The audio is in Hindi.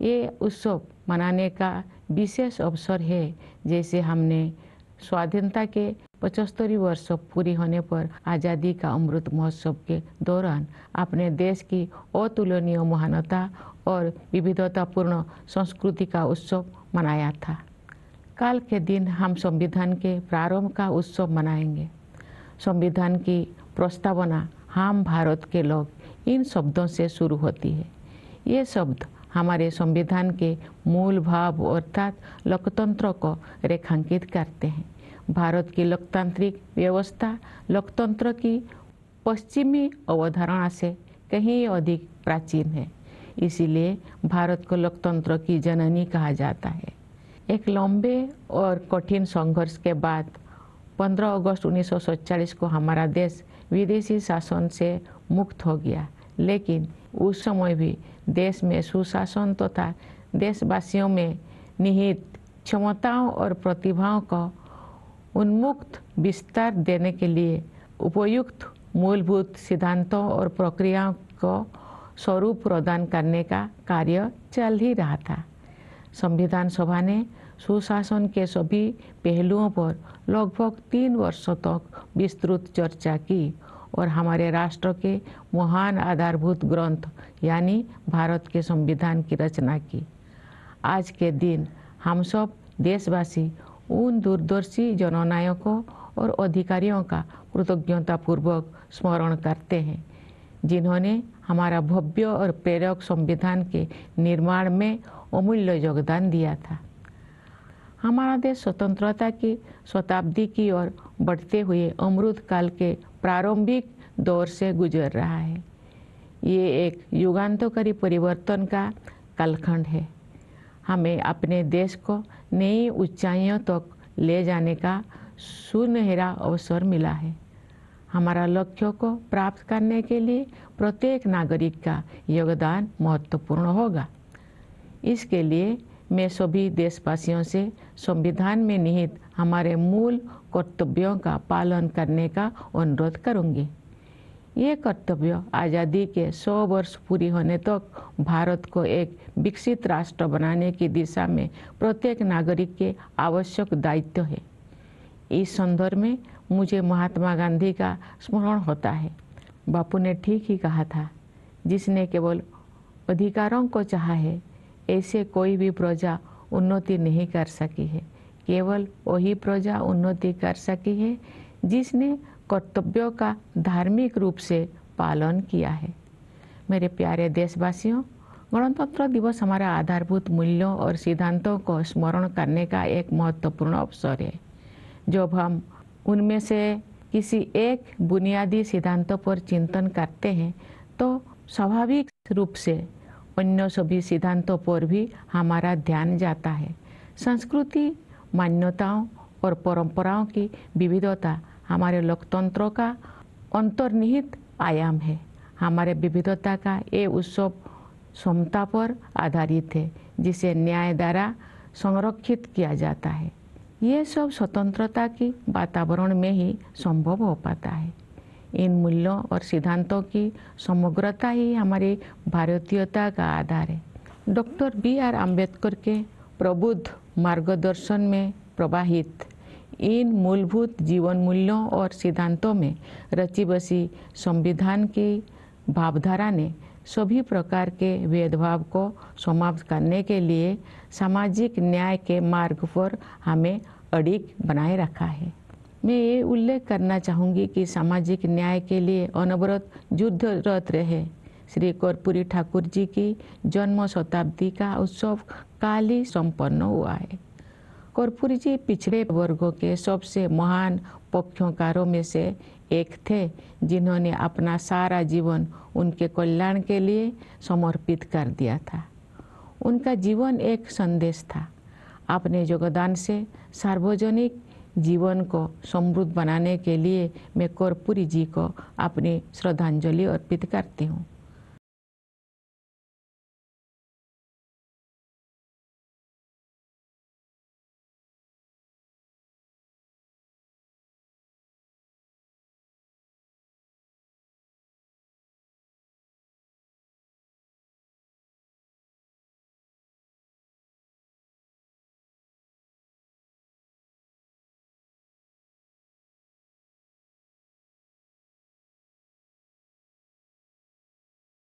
ये उत्सव मनाने का विशेष अवसर है। जैसे हमने स्वाधीनता के 75 वर्ष पूरी होने पर आज़ादी का अमृत महोत्सव के दौरान अपने देश की अतुलनीय महानता और विविधतापूर्ण संस्कृति का उत्सव मनाया था। कल के दिन हम संविधान के प्रारंभ का उत्सव मनाएंगे। संविधान की प्रस्तावना हम भारत के लोग इन शब्दों से शुरू होती है। ये शब्द हमारे संविधान के मूल भाव अर्थात लोकतंत्र को रेखांकित करते हैं। भारत की लोकतांत्रिक व्यवस्था लोकतंत्र की पश्चिमी अवधारणा से कहीं अधिक प्राचीन है। इसीलिए भारत को लोकतंत्र की जननी कहा जाता है। एक लंबे और कठिन संघर्ष के बाद 15 अगस्त 1947 को हमारा देश विदेशी शासन से मुक्त हो गया, लेकिन उस समय भी देश में सुशासन तथा देशवासियों में निहित क्षमताओं और प्रतिभाओं को उन्मुक्त विस्तार देने के लिए उपयुक्त मूलभूत सिद्धांतों और प्रक्रियाओं को स्वरूप प्रदान करने का कार्य चल ही रहा था। संविधान सभा ने सुशासन के सभी पहलुओं पर लगभग 3 वर्षों तक विस्तृत चर्चा की और हमारे राष्ट्र के महान आधारभूत ग्रंथ यानी भारत के संविधान की रचना की। आज के दिन हम सब देशवासी उन दूरदर्शी जननायकों और अधिकारियों का कृतज्ञतापूर्वक स्मरण करते हैं, जिन्होंने हमारा भव्य और प्रेरक संविधान के निर्माण में अमूल्य योगदान दिया था। हमारा देश स्वतंत्रता की शताब्दी की ओर बढ़ते हुए अमृत काल के प्रारंभिक दौर से गुजर रहा है। ये एक युगांतकारी परिवर्तन का कालखंड है। हमें अपने देश को नई ऊंचाइयों तक ले जाने का सुनहरा अवसर मिला है। हमारा लक्ष्यों को प्राप्त करने के लिए प्रत्येक नागरिक का योगदान महत्वपूर्ण होगा। इसके लिए मैं सभी देशवासियों से संविधान में निहित हमारे मूल कर्तव्यों का पालन करने का अनुरोध करूंगी। ये कर्तव्य आज़ादी के 100 वर्ष पूरी होने तक भारत को एक विकसित राष्ट्र बनाने की दिशा में प्रत्येक नागरिक के आवश्यक दायित्व है। इस संदर्भ में मुझे महात्मा गांधी का स्मरण होता है। बापू ने ठीक ही कहा था, जिसने केवल अधिकारों को चाहा है, ऐसे कोई भी प्रजा उन्नति नहीं कर सकी है। केवल वही प्रजा उन्नति कर सकी है जिसने कर्तव्यों का धार्मिक रूप से पालन किया है। मेरे प्यारे देशवासियों, गणतंत्र दिवस हमारा आधारभूत मूल्यों और सिद्धांतों को स्मरण करने का एक महत्वपूर्ण अवसर है। जब हम उनमें से किसी एक बुनियादी सिद्धांतों पर चिंतन करते हैं तो स्वाभाविक रूप से अन्य सभी सिद्धांतों पर भी हमारा ध्यान जाता है। संस्कृति, मान्यताओं और परंपराओं की विविधता हमारे लोकतंत्र का अंतर्निहित आयाम है। हमारे विविधता का ये उत्सव समता पर आधारित है, जिसे न्याय द्वारा संरक्षित किया जाता है। ये सब स्वतंत्रता की वातावरण में ही संभव हो पाता है। इन मूल्यों और सिद्धांतों की समग्रता ही हमारी भारतीयता का आधार है। Doctor B.R. अम्बेडकर के प्रबुद्ध मार्गदर्शन में प्रवाहित इन मूलभूत जीवन मूल्यों और सिद्धांतों में रची बसी संविधान की भावधारा ने सभी प्रकार के भेदभाव को समाप्त करने के लिए सामाजिक न्याय के मार्ग पर हमें अडिग बनाए रखा है। मैं ये उल्लेख करना चाहूँगी कि सामाजिक न्याय के लिए अनवरत युद्धरत रहे श्री कर्पूरी ठाकुर जी की जन्म शताब्दी का उत्सव काल ही संपन्न हुआ है। कर्पूरी जी पिछड़े वर्गों के सबसे महान पक्षकारों में से एक थे, जिन्होंने अपना सारा जीवन उनके कल्याण के लिए समर्पित कर दिया था। उनका जीवन एक संदेश था। अपने योगदान से सार्वजनिक जीवन को समृद्ध बनाने के लिए मैं कर्पूरी जी को अपनी श्रद्धांजलि अर्पित करती हूँ।